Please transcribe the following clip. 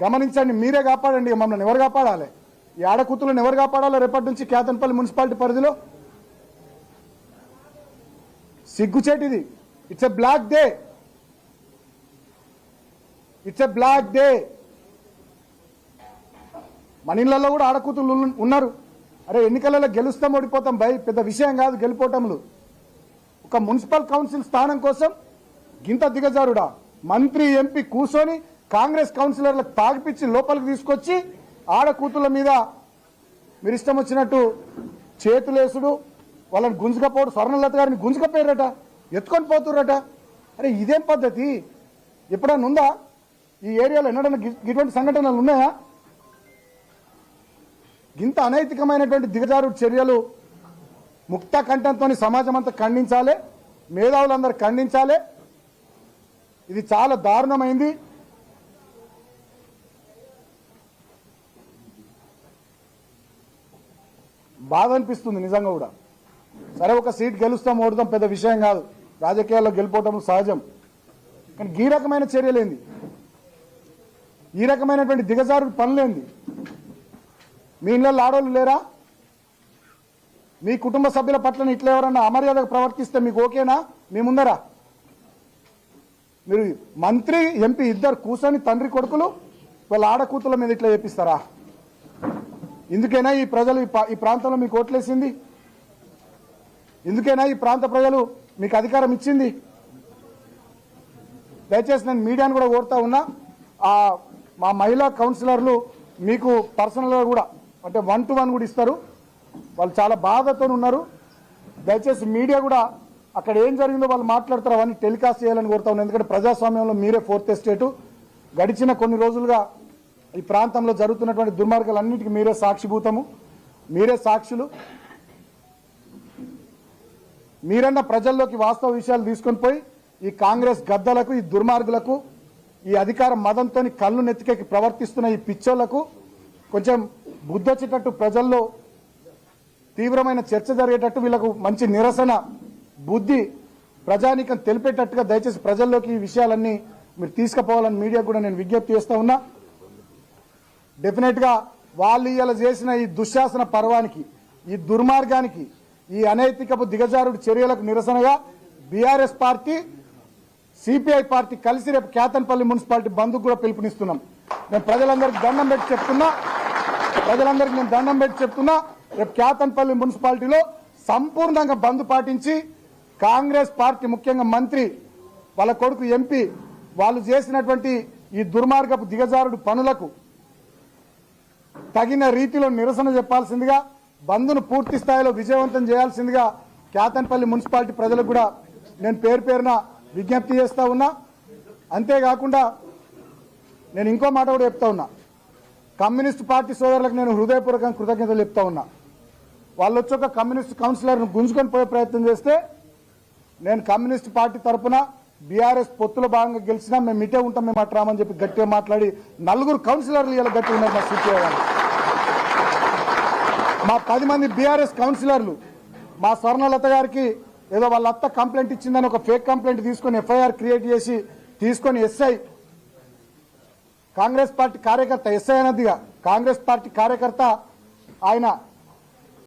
గమనించండి, మీరే కాపాడండి. మమ్మల్ని ఎవరు కాపాడాలి? ఈ ఆడకూతులను ఎవరు కాపాడాలో రేపటి నుంచి కేతన్పల్లి మున్సిపాలిటీ పరిధిలో? సిగ్గుచేటిది. It's a black day, it's a black day. మన ఇళ్లలో కూడా ఆడకూతులు ఉన్నారు. అరే ఎన్నికలలో గెలుస్తాం ఓడిపోతాం భయ్, పెద్ద విషయం కాదు గెలిపోవటంలో. ఒక మున్సిపల్ కౌన్సిల్ స్థానం కోసం గింత దిగజారుడా? మంత్రి ఎంపీ కూర్చొని కాంగ్రెస్ కౌన్సిలర్లకు తాగిపిచ్చి లోపలికి తీసుకొచ్చి ఆడకూతుల మీద మీరు ఇష్టం వచ్చినట్టు చేతులేసుడు, వాళ్ళని గుంజుకపోడు. స్వర్ణలత గారిని గుంజుకపోయారట, ఎత్తుకొని పోతుర్రట. అరే ఇదేం పద్ధతి? ఎప్పుడన్నా ఉందా ఈ ఏరియాలో? ఎన్నడన్నా ఇటువంటి సంఘటనలు ఉన్నాయా? ఇంత అనైతికమైనటువంటి దిగజారు చర్యలు ముక్త కంఠంతో సమాజం అంతా ఖండించాలి, మేధావులందరూ ఖండించాలి. ఇది చాలా దారుణమైంది. బాధ అనిపిస్తుంది నిజంగా కూడా. సరే ఒక సీట్ గెలుస్తాం ఓడుతాం పెద్ద విషయం కాదు, రాజకీయాల్లో గెలిపోవటం సహజం. కానీ ఈ రకమైన చర్యలేంది? ఈ రకమైనటువంటి దిగజారు పనులేంది? మీ ఇళ్ళల్లో ఆడవాళ్ళు లేరా? మీ కుటుంబ సభ్యుల పట్ల ఇట్లా ఎవరన్నా అమర్యాదగా ప్రవర్తిస్తే మీకు ఓకేనా? మీ ముందరా మీరు మంత్రి ఎంపీ ఇద్దరు కూర్చొని తండ్రి కొడుకులు వాళ్ళ ఆడకూతుల మీద ఇట్లా చేపిస్తారా? ఇందుకైనా ఈ ప్రజలు ఈ ప్రాంతంలో మీకు ఓట్లేసింది? ఎందుకైనా ఈ ప్రాంత ప్రజలు మీకు అధికారం ఇచ్చింది? దయచేసి నేను మీడియాను కూడా కోరుతా ఉన్నా, మా మహిళా కౌన్సిలర్లు మీకు పర్సనల్గా కూడా అంటే 1-to-1 కూడా ఇస్తారు. వాళ్ళు చాలా బాధతో ఉన్నారు. దయచేసి మీడియా కూడా అక్కడ ఏం జరిగిందో వాళ్ళు మాట్లాడతారు, అవన్నీ టెలికాస్ట్ చేయాలని కోరుతా ఉన్నాను. ఎందుకంటే ప్రజాస్వామ్యంలో మీరే 4th ఎస్టేటు. గడిచిన కొన్ని రోజులుగా ఈ ప్రాంతంలో జరుగుతున్నటువంటి దుర్మార్గాలన్నింటికి మీరే సాక్షిభూతము, మీరే సాక్షులు. మీరన్న ప్రజల్లోకి వాస్తవ విషయాలు తీసుకొని పోయి ఈ కాంగ్రెస్ గద్దలకు, ఈ దుర్మార్గులకు, ఈ అధికార మదంతో కళ్ళు నెత్తికెక్కి ప్రవర్తిస్తున్న ఈ పిచ్చోళ్లకు కొంచెం బుద్ధొచ్చేటట్టు ప్రజల్లో తీవ్రమైన చర్చ జరిగేటట్టు వీళ్ళకు మంచి నిరసన బుద్ధి ప్రజానీకం తెలిపేటట్టుగా దయచేసి ప్రజల్లోకి ఈ విషయాలన్నీ మీరు తీసుకుపోవాలని మీడియా కూడా నేను విజ్ఞప్తి చేస్తూ ఉన్నా. డెఫినెట్గా వాళ్ళు ఇవాళ చేసిన ఈ దుశ్శాసన పర్వానికి, ఈ దుర్మార్గానికి, ఈ అనైతికపు దిగజారుడు చర్యలకు నిరసనగా బీఆర్ఎస్ పార్టీ, సిపిఐ పార్టీ కలిసి రేపు కేతన్పల్లి మున్సిపాలిటీ బంద్కు కూడా పిలుపునిస్తున్నాం. నేను ప్రజలందరికీ దండం పెట్టి చెప్తున్నా, రేపు కేతన్పల్లి మున్సిపాలిటీలో సంపూర్ణంగా బంద్ పాటించి కాంగ్రెస్ పార్టీ ముఖ్యంగా మంత్రి వాళ్ళ కొడుకు ఎంపీ వాళ్ళు చేసినటువంటి ఈ దుర్మార్గపు దిగజారుడు పనులకు తగిన రీతిలో నిరసన చెప్పాల్సిందిగా, బంద్ను పూర్తి స్థాయిలో విజయవంతం చేయాల్సిందిగా కేతన్పల్లి మున్సిపాలిటీ ప్రజలకు కూడా నేను పేరు పేరున విజ్ఞప్తి చేస్తా ఉన్నా. అంతేకాకుండా నేను ఇంకో మాట కూడా చెప్తా ఉన్నా, కమ్యూనిస్ట్ పార్టీ సోదరులకు నేను హృదయపూర్వకంగా కృతజ్ఞతలు చెప్తా ఉన్నా. వాళ్ళు వచ్చి ఒక కమ్యూనిస్ట్ కౌన్సిలర్ను గుంజుకొని పోయే ప్రయత్నం చేస్తే నేను కమ్యూనిస్ట్ పార్టీ తరఫున బీఆర్ఎస్ పొత్తులో భాగంగా గెలిచినా మేము ఇటే ఉంటాం, మేము అట్రామని చెప్పి గట్టిగా మాట్లాడి 4 కౌన్సిలర్లు ఇలా గట్టి ఉన్నారు. మా సిపిఐ వాళ్ళు, మా 10 మంది బీఆర్ఎస్ కౌన్సిలర్లు మా స్వర్ణలత గారికి ఏదో వాళ్ళ అత్త కంప్లైంట్ ఇచ్చిందని ఒక ఫేక్ కంప్లైంట్ తీసుకొని ఎఫ్ఐఆర్ క్రియేట్ చేసి తీసుకొని ఎస్ఐ కాంగ్రెస్ పార్టీ కార్యకర్త, ఎస్ఐ అన్నదిగా కాంగ్రెస్ పార్టీ కార్యకర్త ఆయన